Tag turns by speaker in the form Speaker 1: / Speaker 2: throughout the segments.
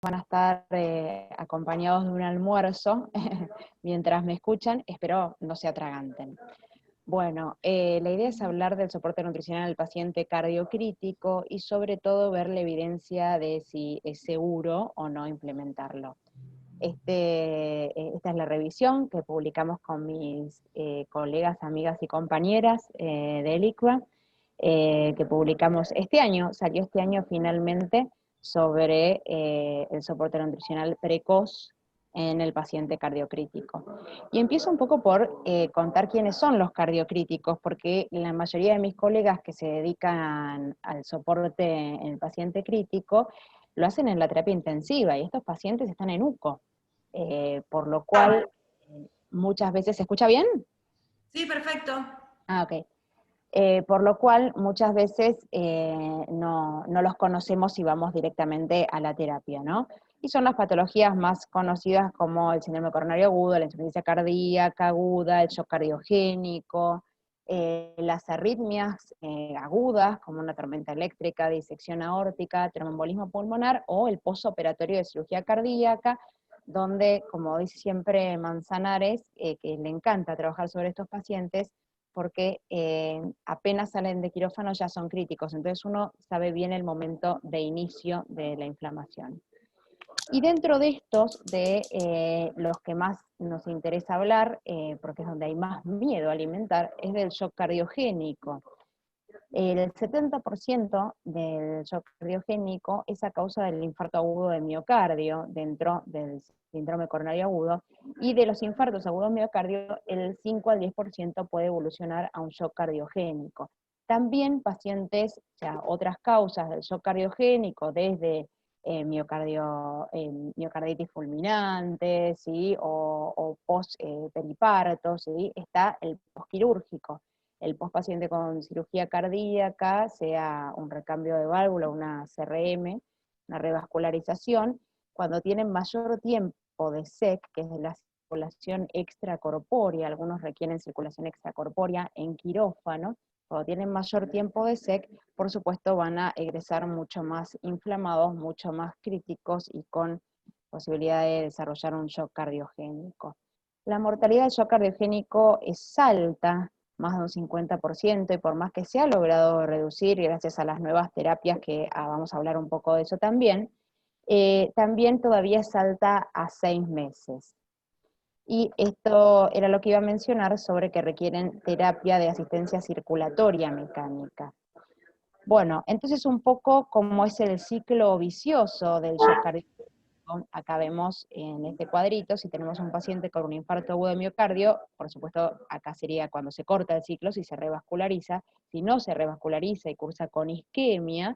Speaker 1: van a estar acompañados de un almuerzo mientras me escuchan, espero no se atraganten. Bueno, la idea es hablar del soporte nutricional al paciente cardiocrítico y sobre todo ver la evidencia de si es seguro o no implementarlo. Esta es la revisión que publicamos con mis colegas, amigas y compañeras del ICUA, que publicamos este año, salió este año finalmente, sobre el soporte nutricional precoz en el paciente cardiocrítico. Y empiezo un poco por contar quiénes son los cardiocríticos, porque la mayoría de mis colegas que se dedican al soporte en el paciente crítico lo hacen en la terapia intensiva, y estos pacientes están en UCO, por lo cual muchas veces, ¿se escucha bien?
Speaker 2: Sí, perfecto.
Speaker 1: Ah, ok. Por lo cual muchas veces no los conocemos y vamos directamente a la terapia, ¿no? Y son las patologías más conocidas como el síndrome coronario agudo, la insuficiencia cardíaca aguda, el shock cardiogénico, las arritmias agudas, como una tormenta eléctrica, disección aórtica, tromboembolismo pulmonar, o el postoperatorio de cirugía cardíaca, donde, como dice siempre Manzanares, que le encanta trabajar sobre estos pacientes, porque apenas salen de quirófano ya son críticos, entonces uno sabe bien el momento de inicio de la inflamación. Y dentro de estos, de los que más nos interesa hablar, porque es donde hay más miedo a alimentar, es del shock cardiogénico. El 70% del shock cardiogénico es a causa del infarto agudo de miocardio dentro del síndrome coronario agudo, y de los infartos agudos de miocardio, el 5 al 10% puede evolucionar a un shock cardiogénico. También pacientes, o sea, otras causas del shock cardiogénico, desde miocarditis fulminante, ¿sí? o post-periparto, ¿sí? Está el postquirúrgico, el postpaciente con cirugía cardíaca, sea un recambio de válvula, una CRM, una revascularización, cuando tienen mayor tiempo de SEC, que es de la circulación extracorpórea, algunos requieren circulación extracorpórea en quirófano, cuando tienen mayor tiempo de SEC, por supuesto van a egresar mucho más inflamados, mucho más críticos y con posibilidad de desarrollar un shock cardiogénico. La mortalidad del shock cardiogénico es alta, más de un 50%, y por más que se ha logrado reducir gracias a las nuevas terapias, que vamos a hablar un poco de eso también, también todavía es alta a 6 meses. Y esto era lo que iba a mencionar sobre que requieren terapia de asistencia circulatoria mecánica. Bueno, entonces un poco cómo es el ciclo vicioso del shock cardíaco. Acá vemos en este cuadrito, si tenemos un paciente con un infarto agudo de miocardio, por supuesto acá sería cuando se corta el ciclo, si se revasculariza. Si no se revasculariza y cursa con isquemia,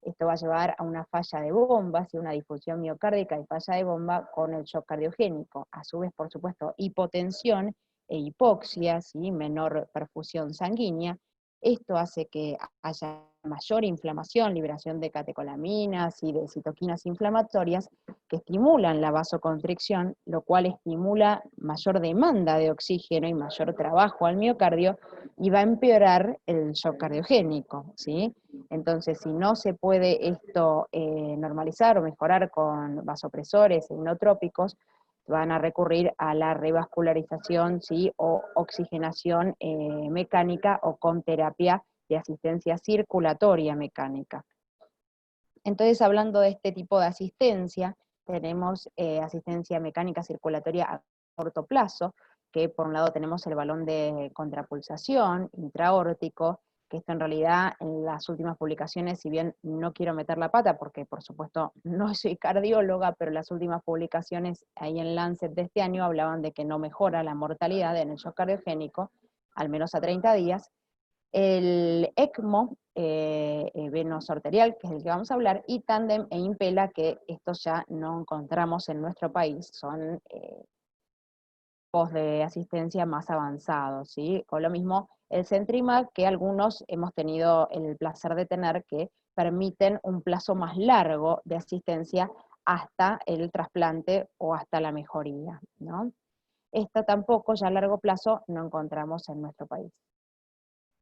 Speaker 1: esto va a llevar a una falla de bomba, una difusión miocárdica y falla de bomba con el shock cardiogénico. A su vez, por supuesto, hipotensión e hipoxia, ¿sí? Menor perfusión sanguínea. Esto hace que haya mayor inflamación, liberación de catecolaminas y de citoquinas inflamatorias que estimulan la vasoconstricción, lo cual estimula mayor demanda de oxígeno y mayor trabajo al miocardio, y va a empeorar el shock cardiogénico, ¿sí? Entonces, si no se puede esto normalizar o mejorar con vasopresores e inotrópicos, van a recurrir a la revascularización, ¿sí? o oxigenación mecánica, o con terapia de asistencia circulatoria mecánica. Entonces, hablando de este tipo de asistencia, tenemos asistencia mecánica circulatoria a corto plazo, que por un lado tenemos el balón de contrapulsación intraórtico, que esto en realidad en las últimas publicaciones, si bien no quiero meter la pata, porque por supuesto no soy cardióloga, pero las últimas publicaciones ahí en Lancet de este año hablaban de que no mejora la mortalidad en el shock cardiogénico, al menos a 30 días, el ECMO, venoso arterial, que es el que vamos a hablar, y Tandem e Impela, que estos ya no encontramos en nuestro país, son tipos de asistencia más avanzados, ¿sí? O lo mismo el Centrimab, que algunos hemos tenido el placer de tener, que permiten un plazo más largo de asistencia hasta el trasplante o hasta la mejoría, ¿no? Esto tampoco ya a largo plazo no encontramos en nuestro país.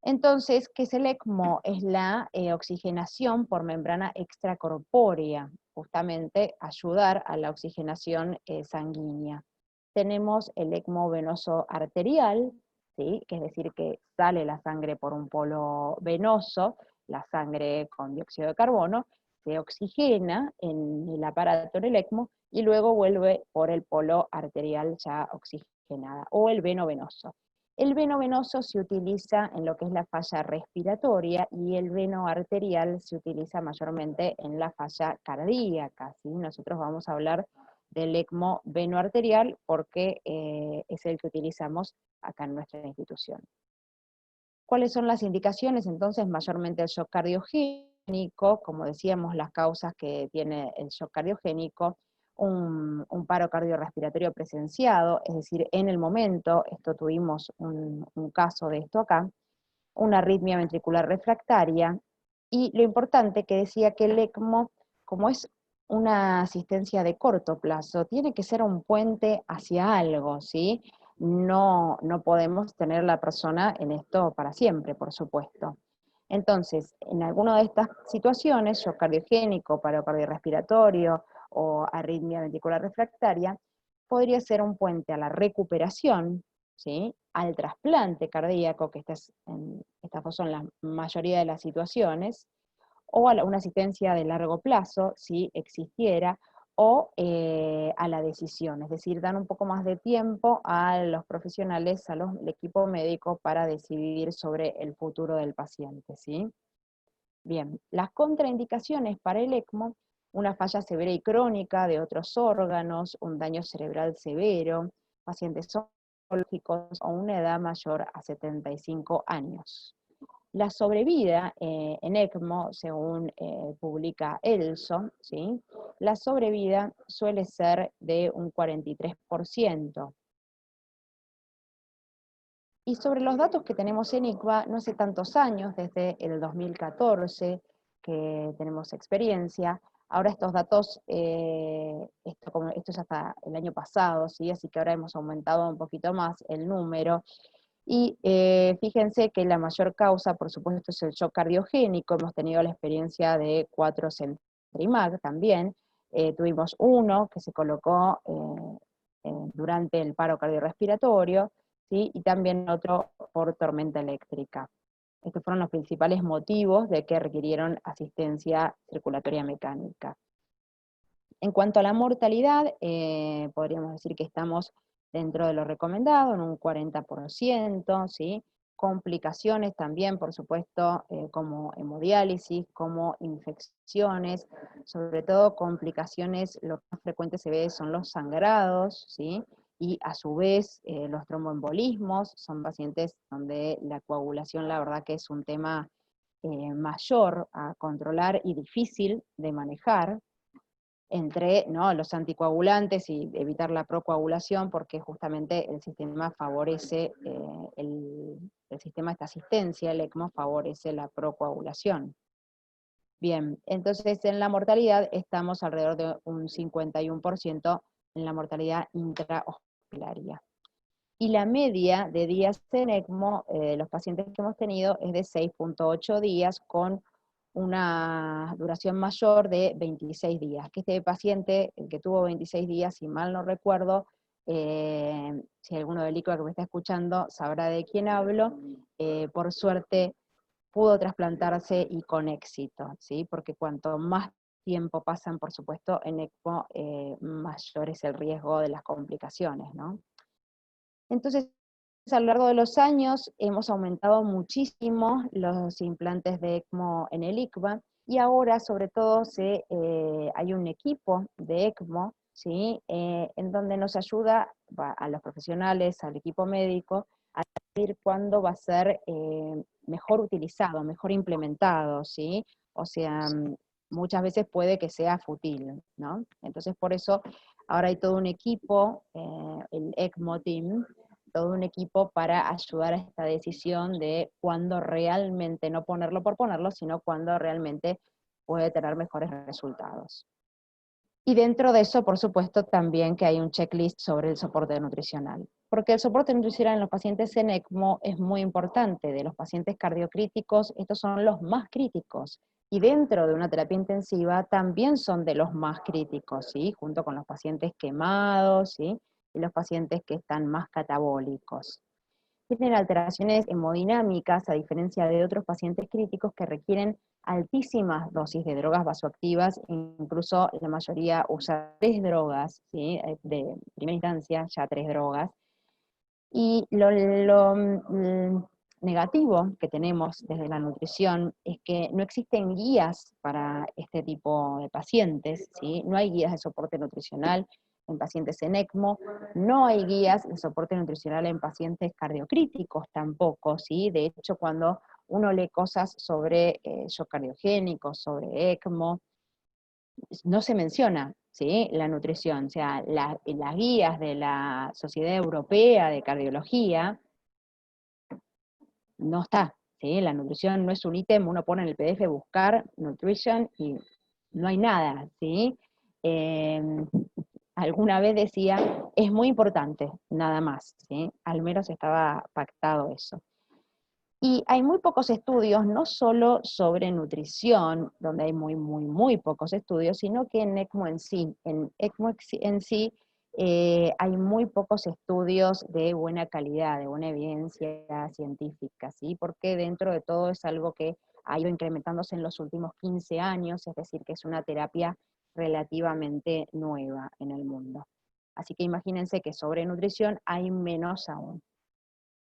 Speaker 1: Entonces, ¿qué es el ECMO? Es la oxigenación por membrana extracorpórea, justamente ayudar a la oxigenación sanguínea. Tenemos el ECMO venoso arterial, ¿sí? Que es decir, que sale la sangre por un polo venoso, la sangre con dióxido de carbono, se oxigena en el aparato en el ECMO y luego vuelve por el polo arterial ya oxigenada, o el veno venoso. El veno venoso se utiliza en lo que es la falla respiratoria y el veno arterial se utiliza mayormente en la falla cardíaca, ¿sí? Nosotros vamos a hablar del ECMO veno arterial porque es el que utilizamos acá en nuestra institución. ¿Cuáles son las indicaciones? Entonces, mayormente el shock cardiogénico, como decíamos, las causas que tiene el shock cardiogénico, un paro cardiorrespiratorio presenciado, es decir, en el momento, esto tuvimos un caso de esto acá, una arritmia ventricular refractaria, y lo importante que decía que el ECMO, como es una asistencia de corto plazo, tiene que ser un puente hacia algo, ¿sí? No podemos tener la persona en esto para siempre, por supuesto. Entonces, en alguna de estas situaciones, shock cardiogénico, paro cardiorrespiratorio o arritmia ventricular refractaria, podría ser un puente a la recuperación, ¿sí? Al trasplante cardíaco, que estas dos son la mayoría de las situaciones, o a una asistencia de largo plazo, si existiera, o a la decisión, es decir, dan un poco más de tiempo a los profesionales, al equipo médico para decidir sobre el futuro del paciente, ¿sí? Bien, las contraindicaciones para el ECMO, una falla severa y crónica de otros órganos, un daño cerebral severo, pacientes oncológicos o una edad mayor a 75 años. La sobrevida en ECMO, según publica ELSO, ¿sí? La sobrevida suele ser de un 43%. Y sobre los datos que tenemos en ICVA, no hace tantos años, desde el 2014, que tenemos experiencia. Ahora estos datos, esto es hasta el año pasado, ¿sí? Así que ahora hemos aumentado un poquito más el número. Y fíjense que la mayor causa, por supuesto, es el shock cardiogénico. Hemos tenido la experiencia de 4 Centrimag también. Tuvimos uno que se colocó durante el paro cardiorrespiratorio, ¿sí? Y también otro por tormenta eléctrica. Estos fueron los principales motivos de que requirieron asistencia circulatoria mecánica. En cuanto a la mortalidad, podríamos decir que estamos dentro de lo recomendado, en un 40%, ¿sí? Complicaciones también, por supuesto, como hemodiálisis, como infecciones, sobre todo complicaciones, lo más frecuente se ve son los sangrados, ¿sí? Y a su vez los tromboembolismos, son pacientes donde la coagulación la verdad que es un tema mayor a controlar y difícil de manejar, entre, ¿no?, los anticoagulantes y evitar la procoagulación, porque justamente el sistema favorece, el sistema de esta asistencia, el ECMO, favorece la procoagulación. Bien, entonces en la mortalidad estamos alrededor de un 51% en la mortalidad intrahospitalaria. Y la media de días en ECMO, los pacientes que hemos tenido, es de 6.8 días, con una duración mayor de 26 días. Que este paciente, el que tuvo 26 días, si mal no recuerdo, si alguno del ICVA que me está escuchando sabrá de quién hablo, por suerte pudo trasplantarse y con éxito, ¿sí? Porque cuanto más tiempo pasan, por supuesto, en ECMO, mayor es el riesgo de las complicaciones, ¿no? Entonces, a lo largo de los años hemos aumentado muchísimo los implantes de ECMO en el ICVA, y ahora sobre todo hay un equipo de ECMO, ¿sí? En donde nos ayuda a los profesionales, al equipo médico, a decir cuándo va a ser mejor utilizado, mejor implementado, ¿sí? O sea, muchas veces puede que sea fútil, ¿no? Entonces por eso ahora hay todo un equipo, el ECMO Team, todo un equipo para ayudar a esta decisión de cuándo realmente, no ponerlo por ponerlo, sino cuándo realmente puede tener mejores resultados. Y dentro de eso, por supuesto, también que hay un checklist sobre el soporte nutricional. Porque el soporte nutricional en los pacientes en ECMO es muy importante. De los pacientes cardiocríticos, estos son los más críticos. Y dentro de una terapia intensiva también son de los más críticos, ¿sí? Junto con los pacientes quemados, ¿sí? Y los pacientes que están más catabólicos. Tienen alteraciones hemodinámicas, a diferencia de otros pacientes críticos que requieren altísimas dosis de drogas vasoactivas, incluso la mayoría usa 3 drogas, ¿sí? De primera instancia, ya 3 drogas. Y lo negativo que tenemos desde la nutrición es que no existen guías para este tipo de pacientes, ¿sí? No hay guías de soporte nutricional en pacientes en ECMO, no hay guías de soporte nutricional en pacientes cardiocríticos tampoco, ¿sí? De hecho, cuando uno lee cosas sobre shock cardiogénico, sobre ECMO, no se menciona, ¿sí? La nutrición, o sea, las guías de la Sociedad Europea de Cardiología no está, ¿sí? La nutrición no es un ítem, uno pone en el PDF buscar nutrition y no hay nada, ¿sí? Eh, Alguna vez decía, es muy importante, nada más, ¿sí? Al menos estaba pactado eso. Y hay muy pocos estudios, no solo sobre nutrición, donde hay muy pocos estudios, sino que en ECMO en sí. En ECMO en sí hay muy pocos estudios de buena calidad, de buena evidencia científica, ¿sí? Porque dentro de todo es algo que ha ido incrementándose en los últimos 15 años, es decir, que es una terapia relativamente nueva en el mundo. Así que imagínense que sobre nutrición hay menos aún.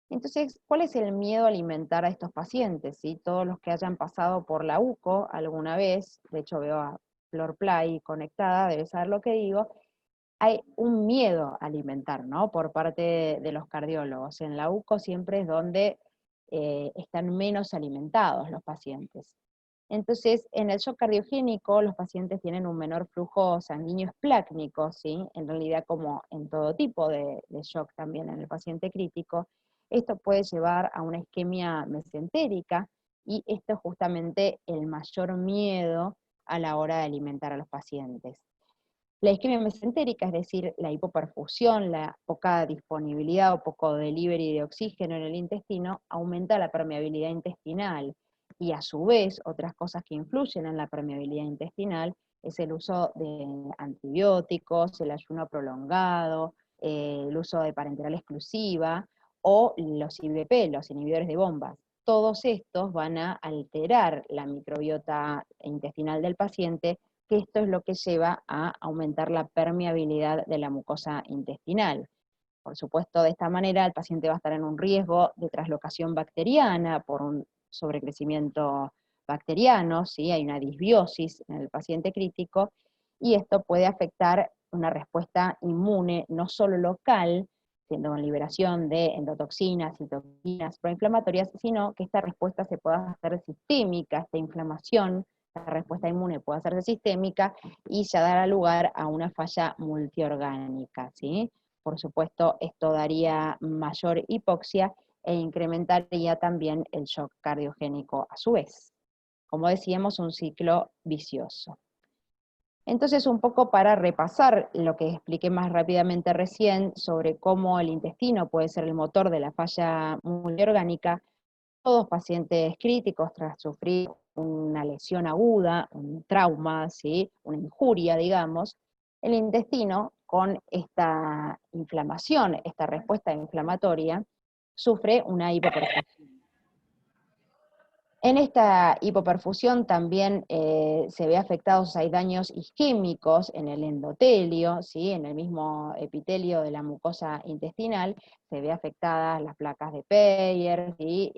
Speaker 1: Entonces, ¿cuál es el miedo a alimentar a estos pacientes? ¿Sí? Todos los que hayan pasado por la UCO alguna vez, de hecho veo a Flor Play conectada, debe saber lo que digo, hay un miedo a alimentar, ¿no? Por parte de los cardiólogos. En la UCO siempre es donde están menos alimentados los pacientes. Entonces, en el shock cardiogénico, los pacientes tienen un menor flujo sanguíneo esplácnico, ¿sí? En realidad, como en todo tipo de shock también en el paciente crítico, esto puede llevar a una isquemia mesentérica, y esto es justamente el mayor miedo a la hora de alimentar a los pacientes. La isquemia mesentérica, es decir, la hipoperfusión, la poca disponibilidad o poco delivery de oxígeno en el intestino, aumenta la permeabilidad intestinal, y a su vez otras cosas que influyen en la permeabilidad intestinal es el uso de antibióticos, el ayuno prolongado, el uso de parenteral exclusiva o los IBP, los inhibidores de bombas. Todos estos van a alterar la microbiota intestinal del paciente, que esto es lo que lleva a aumentar la permeabilidad de la mucosa intestinal. Por supuesto, de esta manera el paciente va a estar en un riesgo de traslocación bacteriana por un sobrecrecimiento bacteriano, ¿sí? Hay una disbiosis en el paciente crítico, y esto puede afectar una respuesta inmune no solo local, siendo una liberación de endotoxinas, citoquinas proinflamatorias, sino que esta respuesta se pueda hacer sistémica, esta inflamación, la respuesta inmune puede hacerse sistémica y ya dará lugar a una falla multiorgánica, ¿sí? Por supuesto, esto daría mayor hipoxia e incrementaría también el shock cardiogénico a su vez. Como decíamos, un ciclo vicioso. Entonces, un poco para repasar lo que expliqué más rápidamente recién sobre cómo el intestino puede ser el motor de la falla multiorgánica, todos pacientes críticos tras sufrir una lesión aguda, un trauma, ¿sí? Una injuria, digamos, el intestino con esta inflamación, esta respuesta inflamatoria, sufre una hipoperfusión. En esta hipoperfusión también se ve afectados, hay daños isquémicos en el endotelio, ¿sí? En el mismo epitelio de la mucosa intestinal, se ve afectadas las placas de Peyer, ¿sí?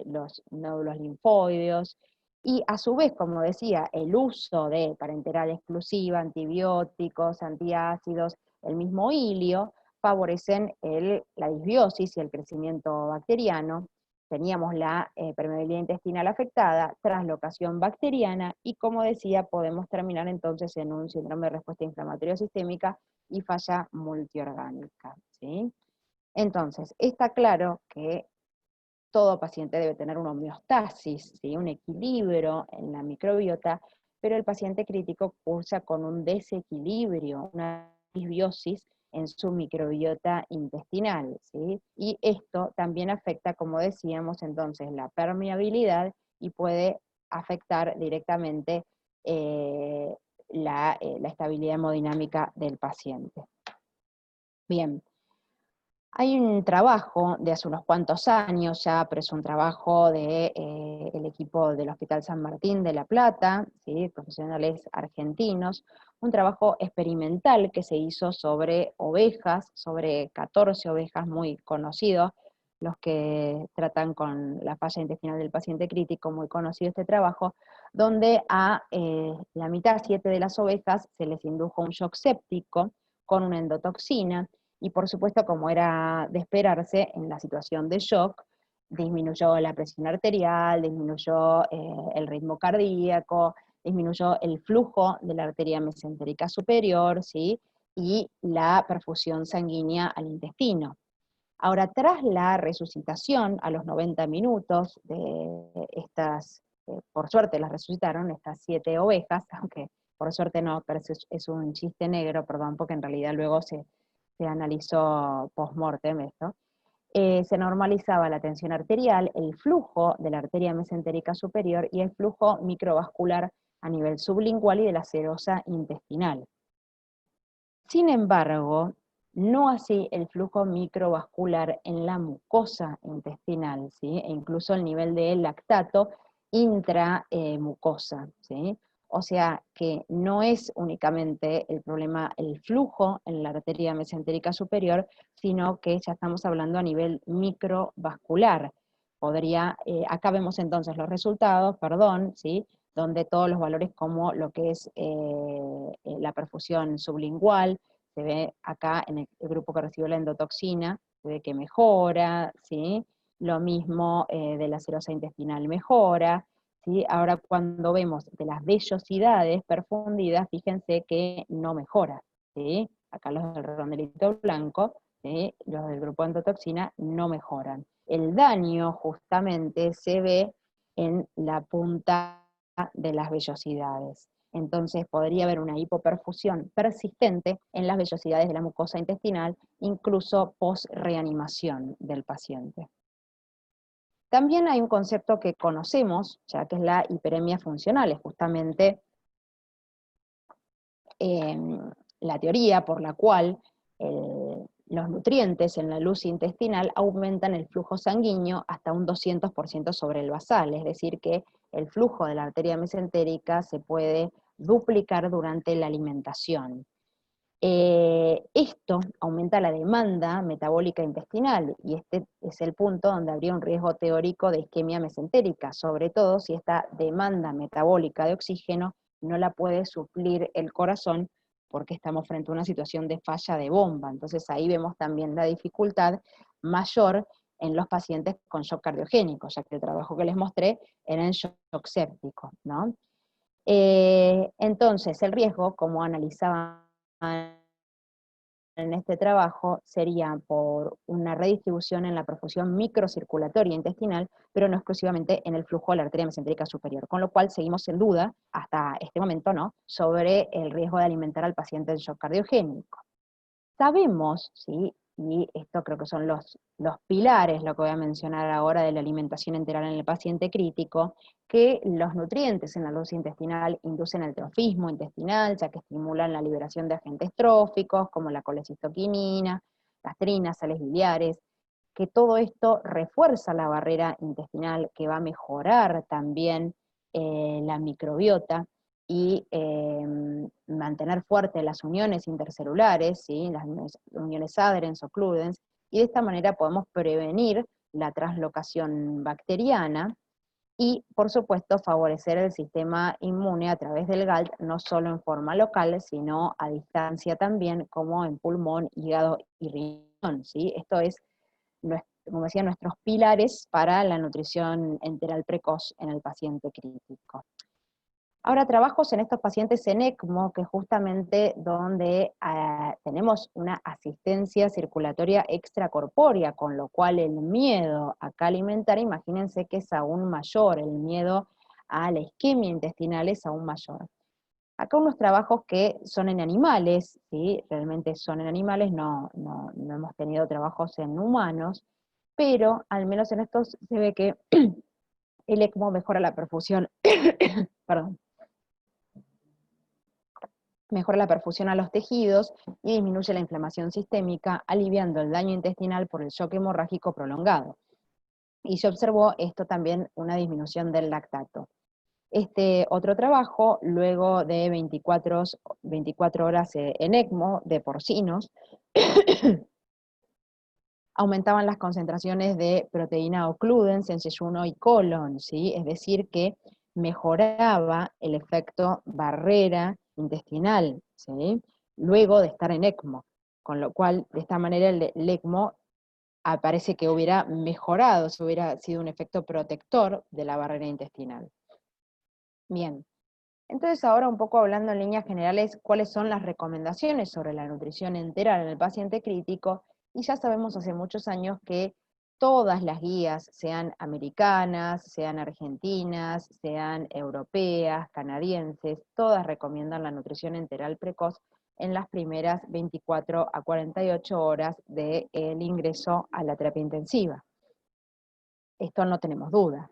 Speaker 1: Los nódulos linfoideos, y a su vez, como decía, el uso de parenteral exclusiva, antibióticos, antiácidos, el mismo hilio, favorecen la disbiosis y el crecimiento bacteriano. Teníamos la permeabilidad intestinal afectada, traslocación bacteriana, y como decía, podemos terminar entonces en un síndrome de respuesta inflamatoria sistémica y falla multiorgánica, ¿sí? Entonces, está claro que todo paciente debe tener una homeostasis, ¿sí? Un equilibrio en la microbiota, pero el paciente crítico cursa con un desequilibrio, una disbiosis en su microbiota intestinal, ¿sí? Y esto también afecta, como decíamos, entonces la permeabilidad y puede afectar directamente la estabilidad hemodinámica del paciente. Bien, hay un trabajo de hace unos cuantos años ya, pero es un trabajo de el equipo del Hospital San Martín de La Plata, ¿sí? Profesionales argentinos, un trabajo experimental que se hizo sobre ovejas, sobre 14 ovejas muy conocidos, los que tratan con la falla intestinal del paciente crítico, muy conocido este trabajo, donde a la mitad, 7 de las ovejas, se les indujo un shock séptico con una endotoxina, y por supuesto, como era de esperarse, en la situación de shock, disminuyó la presión arterial, disminuyó el ritmo cardíaco, disminuyó el flujo de la arteria mesentérica superior, ¿sí? Y la perfusión sanguínea al intestino. Ahora, tras la resucitación, a los 90 minutos de estas, por suerte las resucitaron, estas 7 ovejas, aunque por suerte no, pero es un chiste negro, perdón, porque en realidad luego se analizó post-mortem esto, se normalizaba la tensión arterial, el flujo de la arteria mesentérica superior y el flujo microvascular a nivel sublingual y de la serosa intestinal. Sin embargo, no así el flujo microvascular en la mucosa intestinal, ¿sí? E incluso el nivel de lactato intramucosa, ¿sí? O sea que no es únicamente el problema el flujo en la arteria mesentérica superior, sino que ya estamos hablando a nivel microvascular. Acá vemos entonces los resultados, perdón, ¿sí? Donde todos los valores como lo que es la perfusión sublingual, se ve acá en el grupo que recibió la endotoxina, se ve que mejora, ¿sí? Lo mismo de la serosa intestinal mejora, ¿sí? Ahora cuando vemos de las vellosidades perfundidas, fíjense que no mejora, ¿sí? Acá los del rondelito blanco, ¿sí? Los del grupo endotoxina no mejoran. El daño justamente se ve en la punta de las vellosidades. Entonces podría haber una hipoperfusión persistente en las vellosidades de la mucosa intestinal, incluso post-reanimación del paciente. También hay un concepto que conocemos, ya que es la hiperemia funcional, es justamente la teoría por la cual los nutrientes en la luz intestinal aumentan el flujo sanguíneo hasta un 200% sobre el basal, es decir que el flujo de la arteria mesentérica se puede duplicar durante la alimentación. Esto aumenta la demanda metabólica intestinal, y este es el punto donde habría un riesgo teórico de isquemia mesentérica, sobre todo si esta demanda metabólica de oxígeno no la puede suplir el corazón, porque estamos frente a una situación de falla de bomba. Entonces ahí vemos también la dificultad mayor en los pacientes con shock cardiogénico, ya que el trabajo que les mostré era en shock séptico, ¿no? Entonces el riesgo, como analizaban en este trabajo, sería por una redistribución en la perfusión microcirculatoria intestinal, pero no exclusivamente en el flujo de la arteria mesentérica superior, con lo cual seguimos en duda, hasta este momento, ¿no?, sobre el riesgo de alimentar al paciente en shock cardiogénico. Sabemos, ¿sí?, y esto creo que son los pilares, lo que voy a mencionar ahora de la alimentación enteral en el paciente crítico, que los nutrientes en la luz intestinal inducen el trofismo intestinal, ya que estimulan la liberación de agentes tróficos, como la colecistoquinina, gastrina, sales biliares, que todo esto refuerza la barrera intestinal, que va a mejorar también la microbiota, y mantener fuertes las uniones intercelulares, ¿sí?, las uniones adherens o occludens, y de esta manera podemos prevenir la translocación bacteriana y, por supuesto, favorecer el sistema inmune a través del GALT, no solo en forma local, sino a distancia también, como en pulmón, hígado y riñón, ¿sí? Esto es, como decía, nuestros pilares para la nutrición enteral precoz en el paciente crítico. Ahora, trabajos en estos pacientes en ECMO, que justamente donde tenemos una asistencia circulatoria extracorpórea, con lo cual el miedo acá alimentar, imagínense que es aún mayor, el miedo a la isquemia intestinal es aún mayor. Acá unos trabajos que son en animales, ¿sí? Realmente son en animales, no hemos tenido trabajos en humanos, pero al menos en estos se ve que el ECMO mejora la perfusión, perdón, mejora la perfusión a los tejidos y disminuye la inflamación sistémica, aliviando el daño intestinal por el shock hemorrágico prolongado. Y se observó esto también, una disminución del lactato. Este otro trabajo, luego de 24 horas en ECMO de porcinos, aumentaban las concentraciones de proteína occludens en yeyuno y colon, ¿sí? Es decir, que mejoraba el efecto barrera intestinal, ¿sí? Luego de estar en ECMO, con lo cual, de esta manera, el ECMO parece que hubiera mejorado, se hubiera sido un efecto protector de la barrera intestinal. Bien, entonces ahora un poco hablando en líneas generales, cuáles son las recomendaciones sobre la nutrición enteral en el paciente crítico, y ya sabemos hace muchos años que todas las guías, sean americanas, sean argentinas, sean europeas, canadienses, todas recomiendan la nutrición enteral precoz en las primeras 24 a 48 horas del ingreso a la terapia intensiva. Esto no tenemos duda.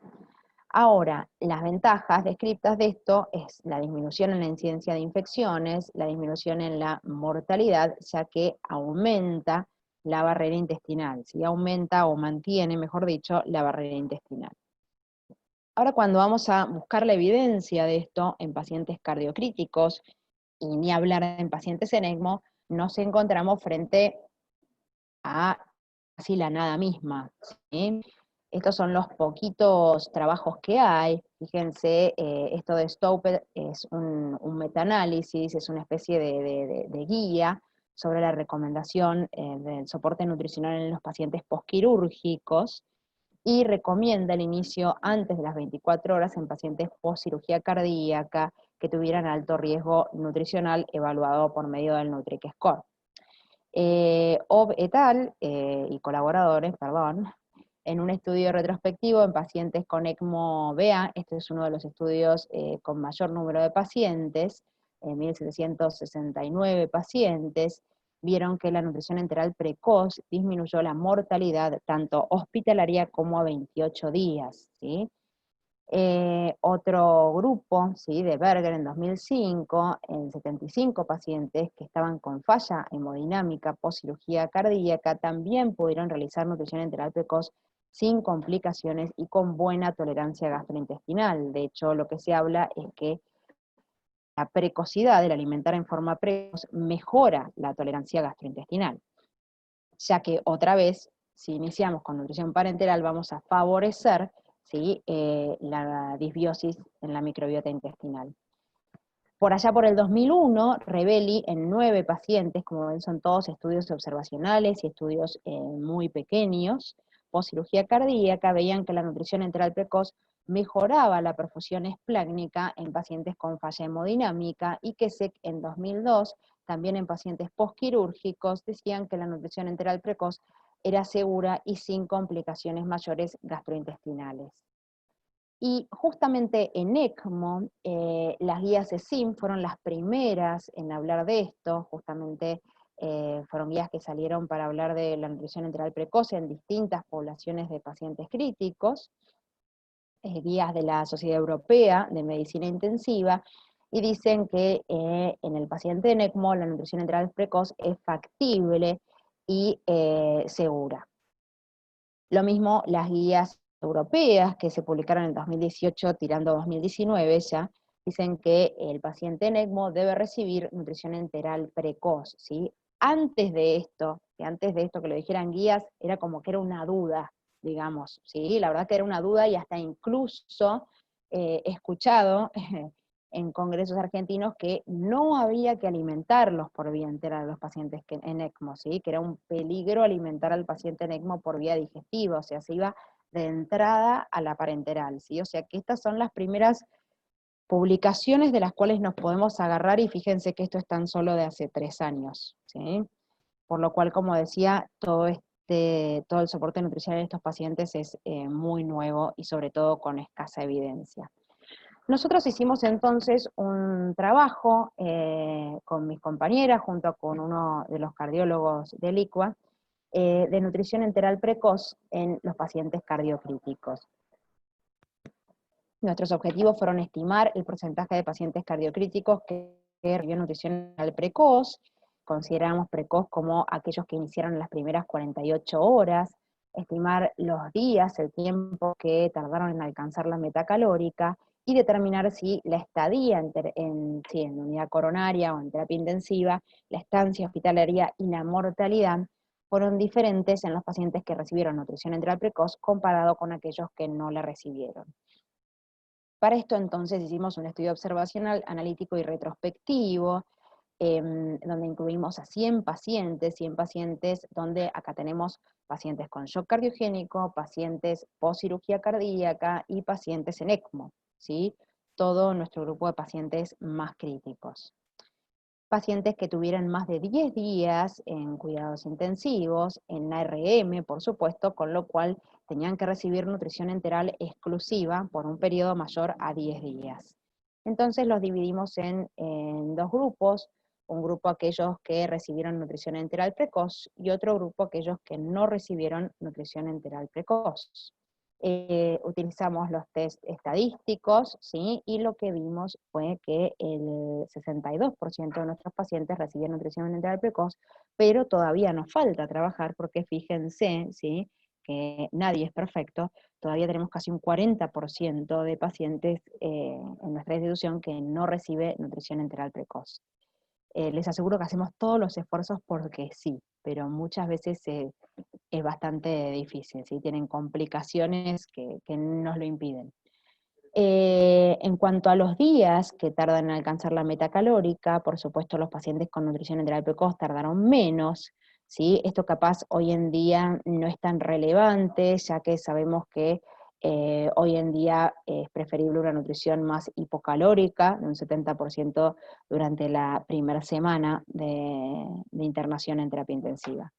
Speaker 1: Ahora, las ventajas descritas de esto es la disminución en la incidencia de infecciones, la disminución en la mortalidad, ya que aumenta la barrera intestinal, ¿sí? Aumenta o mantiene, mejor dicho, la barrera intestinal. Ahora, cuando vamos a buscar la evidencia de esto en pacientes cardiocríticos, y ni hablar en pacientes en ECMO, nos encontramos frente a casi la nada misma, ¿sí? Estos son los poquitos trabajos que hay. Fíjense, esto de Stoupel es un metaanálisis, es una especie de guía sobre la recomendación del soporte nutricional en los pacientes postquirúrgicos, y recomienda el inicio antes de las 24 horas en pacientes postcirugía cardíaca que tuvieran alto riesgo nutricional evaluado por medio del Nutri-Score. Ob et al. Y colaboradores, perdón, en un estudio retrospectivo en pacientes con ECMO-BA, este es uno de los estudios con mayor número de pacientes, 1.769 pacientes, vieron que la nutrición enteral precoz disminuyó la mortalidad tanto hospitalaria como a 28 días, ¿sí? Otro grupo, ¿sí? De Berger en 2005, en 75 pacientes que estaban con falla hemodinámica post-cirugía cardíaca, también pudieron realizar nutrición enteral precoz sin complicaciones y con buena tolerancia gastrointestinal. De hecho, lo que se habla es que la precocidad del alimentar en forma precoz mejora la tolerancia gastrointestinal, ya que otra vez, si iniciamos con nutrición parenteral, vamos a favorecer, ¿sí? La disbiosis en la microbiota intestinal. Por allá por el 2001, Revelli en 9 pacientes, como ven son todos estudios observacionales y estudios muy pequeños, post cirugía cardíaca, veían que la nutrición enteral precoz mejoraba la perfusión esplácnica en pacientes con falla hemodinámica, y que en 2002, también en pacientes postquirúrgicos, decían que la nutrición enteral precoz era segura y sin complicaciones mayores gastrointestinales. Y justamente en ECMO, las guías ESIM fueron las primeras en hablar de esto, justamente fueron guías que salieron para hablar de la nutrición enteral precoz en distintas poblaciones de pacientes críticos, guías de la Sociedad Europea de Medicina Intensiva, y dicen que en el paciente en ECMO la nutrición enteral precoz es factible y segura. Lo mismo las guías europeas que se publicaron en 2018 tirando 2019 ya, dicen que el paciente en ECMO debe recibir nutrición enteral precoz, ¿sí? Antes de esto que lo dijeran guías, era como que era una duda, digamos, ¿sí? La verdad que era una duda, y hasta incluso he escuchado en congresos argentinos que no había que alimentarlos por vía entera a los pacientes en ECMO, ¿sí? Que era un peligro alimentar al paciente en ECMO por vía digestiva, o sea, se iba de entrada a la parenteral, ¿sí? O sea que estas son las primeras publicaciones de las cuales nos podemos agarrar, y fíjense que esto es tan solo de hace 3 años, ¿sí? Por lo cual, como decía, todo el soporte nutricional en estos pacientes es muy nuevo y sobre todo con escasa evidencia. Nosotros hicimos entonces un trabajo con mis compañeras, junto con uno de los cardiólogos del ICUA, de nutrición enteral precoz en los pacientes cardiocríticos. Nuestros objetivos fueron estimar el porcentaje de pacientes cardiocríticos que recibió nutrición enteral precoz. Consideramos precoz como aquellos que iniciaron en las primeras 48 horas, estimar los días, el tiempo que tardaron en alcanzar la meta calórica, y determinar si la estadía en unidad coronaria o en terapia intensiva, la estancia hospitalaria y la mortalidad fueron diferentes en los pacientes que recibieron nutrición enteral precoz comparado con aquellos que no la recibieron. Para esto entonces hicimos un estudio observacional, analítico y retrospectivo, donde incluimos a 100 pacientes donde acá tenemos pacientes con shock cardiogénico, pacientes post cirugía cardíaca y pacientes en ECMO, ¿sí? Todo nuestro grupo de pacientes más críticos. Pacientes que tuvieran más de 10 días en cuidados intensivos, en ARM, por supuesto, con lo cual tenían que recibir nutrición enteral exclusiva por un periodo mayor a 10 días. Entonces los dividimos en dos grupos, un grupo aquellos que recibieron nutrición enteral precoz y otro grupo aquellos que no recibieron nutrición enteral precoz. Utilizamos los test estadísticos, ¿sí? Y lo que vimos fue que el 62% de nuestros pacientes recibían nutrición enteral precoz, pero todavía nos falta trabajar porque fíjense, ¿sí?, que nadie es perfecto, todavía tenemos casi un 40% de pacientes en nuestra institución que no recibe nutrición enteral precoz. Les aseguro que hacemos todos los esfuerzos porque sí, pero muchas veces es bastante difícil, ¿sí? Tienen complicaciones que nos lo impiden. En cuanto a los días que tardan en alcanzar la meta calórica, por supuesto los pacientes con nutrición enteral precoz tardaron menos, ¿sí? Esto capaz hoy en día no es tan relevante, ya que sabemos que hoy en día es preferible una nutrición más hipocalórica, de un 70% durante la primera semana de internación en terapia intensiva.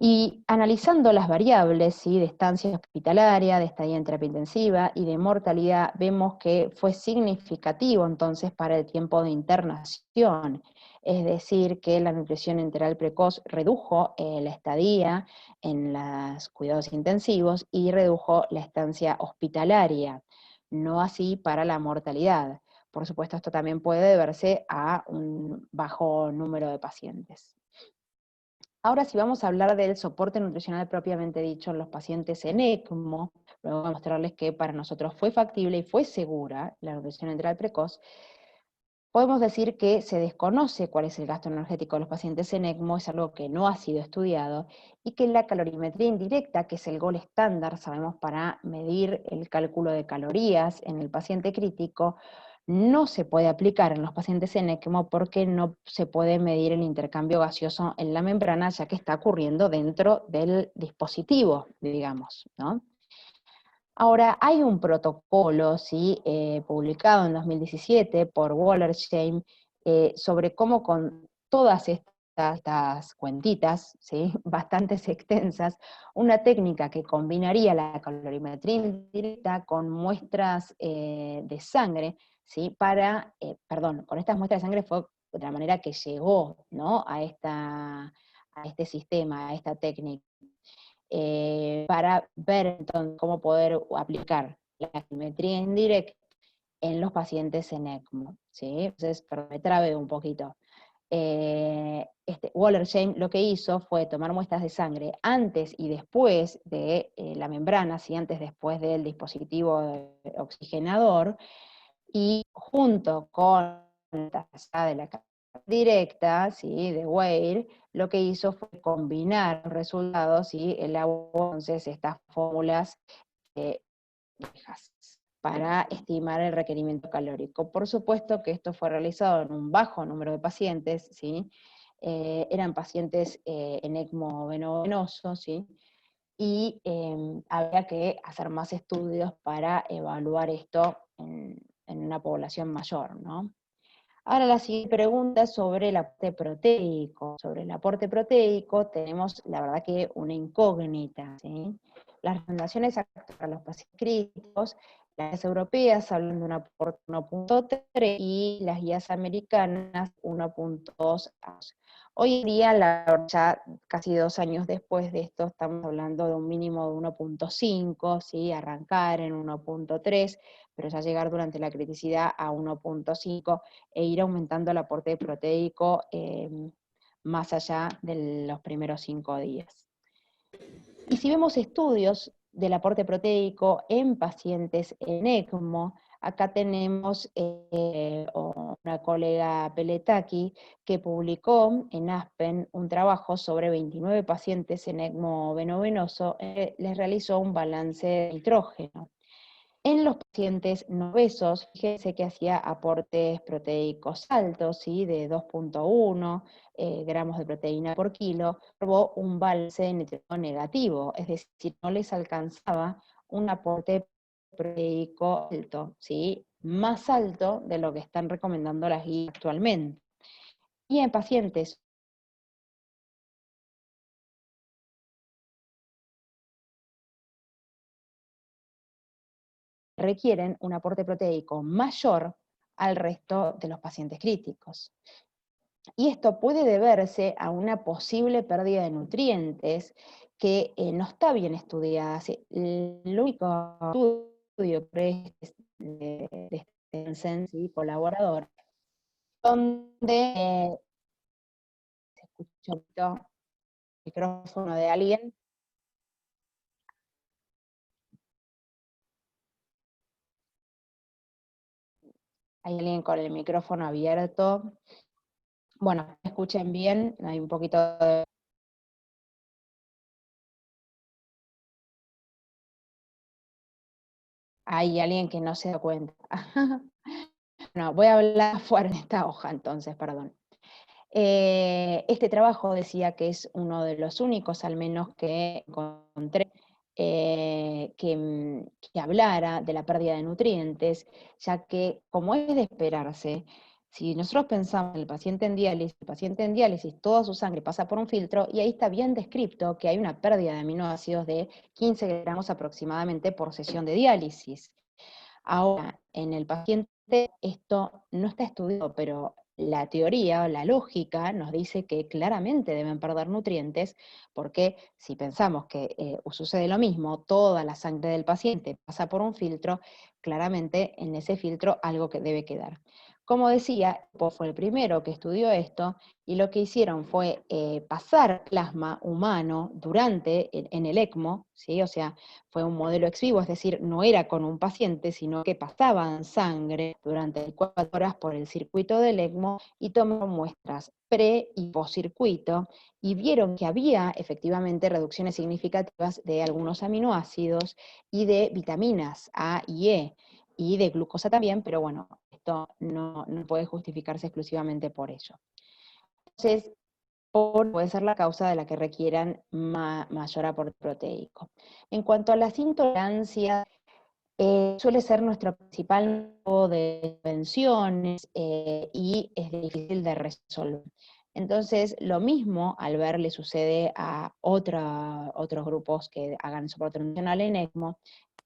Speaker 1: Y analizando las variables, ¿sí?, de estancia hospitalaria, de estadía en terapia intensiva y de mortalidad, vemos que fue significativo entonces para el tiempo de internación. Es decir, que la nutrición enteral precoz redujo la estadía en los cuidados intensivos y redujo la estancia hospitalaria, no así para la mortalidad. Por supuesto, esto también puede deberse a un bajo número de pacientes. Ahora sí vamos a hablar del soporte nutricional propiamente dicho en los pacientes en ECMO, luego voy a mostrarles que para nosotros fue factible y fue segura la nutrición enteral precoz. Podemos decir que se desconoce cuál es el gasto energético de los pacientes en ECMO, es algo que no ha sido estudiado, y que la calorimetría indirecta, que es el gold estándar, sabemos, para medir el cálculo de calorías en el paciente crítico, no se puede aplicar en los pacientes en ECMO porque no se puede medir el intercambio gaseoso en la membrana, ya que está ocurriendo dentro del dispositivo, digamos, ¿no? Ahora, hay un protocolo, ¿sí?, publicado en 2017 por Wallersheim, sobre cómo con todas estas cuentitas, ¿sí?, bastante extensas, una técnica que combinaría la calorimetría indirecta con muestras de sangre, ¿sí?, con estas muestras de sangre fue de la manera que llegó, ¿no?, a este sistema, a esta técnica. Para ver entonces cómo poder aplicar la calorimetría indirecta en los pacientes en ECMO, ¿sí? Entonces, pero me trabe un poquito. Wallersheim lo que hizo fue tomar muestras de sangre antes y después de la membrana, ¿sí?, antes y después del dispositivo oxigenador, y junto con la tasa de la directa, ¿sí?, de Weil, lo que hizo fue combinar los resultados y elaboró entonces estas fórmulas para estimar el requerimiento calórico. Por supuesto que esto fue realizado en un bajo número de pacientes, ¿sí? Eran pacientes en ECMO venoso, ¿sí?, y había que hacer más estudios para evaluar esto en una población mayor, ¿no? Ahora la siguiente pregunta es sobre el aporte proteico. Sobre el aporte proteico tenemos, la verdad, que una incógnita, ¿sí? Las recomendaciones para los pacientes críticos Las guías europeas hablan de un aporte 1.3 y las guías americanas 1.2. Hoy en día, ya casi 2 años después de esto, estamos hablando de un mínimo de 1.5, ¿sí? Arrancar en 1.3, pero ya llegar durante la criticidad a 1.5 e ir aumentando el aporte proteico más allá de los primeros 5 días. Y si vemos estudios del aporte proteico en pacientes en ECMO, acá tenemos una colega Peletaki que publicó en Aspen un trabajo sobre 29 pacientes en ECMO venovenoso, les realizó un balance de nitrógeno. En los pacientes no obesos, fíjense que hacía aportes proteicos altos, ¿sí? De 2.1 gramos de proteína por kilo, observó un balance de nitrógeno negativo, es decir, no les alcanzaba un aporte proteico alto, ¿sí? Más alto de lo que están recomendando las guías actualmente. Y en pacientes requieren un aporte proteico mayor al resto de los pacientes críticos. Y esto puede deberse a una posible pérdida de nutrientes que no está bien estudiada. El único estudio de Stensen, ¿sí? Colaborador, donde se escucha el micrófono de alguien. Hay alguien con el micrófono abierto. Bueno, ¿me escuchen bien? Hay un poquito de... Hay alguien que no se da cuenta. No, voy a hablar fuera de esta hoja entonces, perdón. Este trabajo decía que es uno de los únicos, al menos que encontré, que hablara de la pérdida de nutrientes, ya que, como es de esperarse, si nosotros pensamos en el paciente en diálisis, toda su sangre pasa por un filtro, y ahí está bien descrito que hay una pérdida de aminoácidos de 15 gramos aproximadamente por sesión de diálisis. Ahora, en el paciente esto no está estudiado, pero la teoría o la lógica nos dice que claramente deben perder nutrientes, porque si pensamos que sucede lo mismo, toda la sangre del paciente pasa por un filtro, claramente en ese filtro algo que debe quedar. Como decía, fue el primero que estudió esto, y lo que hicieron fue pasar plasma humano en el ECMO, ¿sí? O sea, fue un modelo ex vivo, es decir, no era con un paciente, sino que pasaban sangre durante 4 horas por el circuito del ECMO y tomaron muestras pre y post circuito y vieron que había efectivamente reducciones significativas de algunos aminoácidos y de vitaminas A y E, y de glucosa también, pero bueno, esto no puede justificarse exclusivamente por ello. Entonces, puede ser la causa de la que requieran mayor aporte proteico. En cuanto a las intolerancias, suele ser nuestro principal modo de prevenciones y es difícil de resolver. Entonces, lo mismo al ver le sucede a otros grupos que hagan soporte nutricional en ECMO,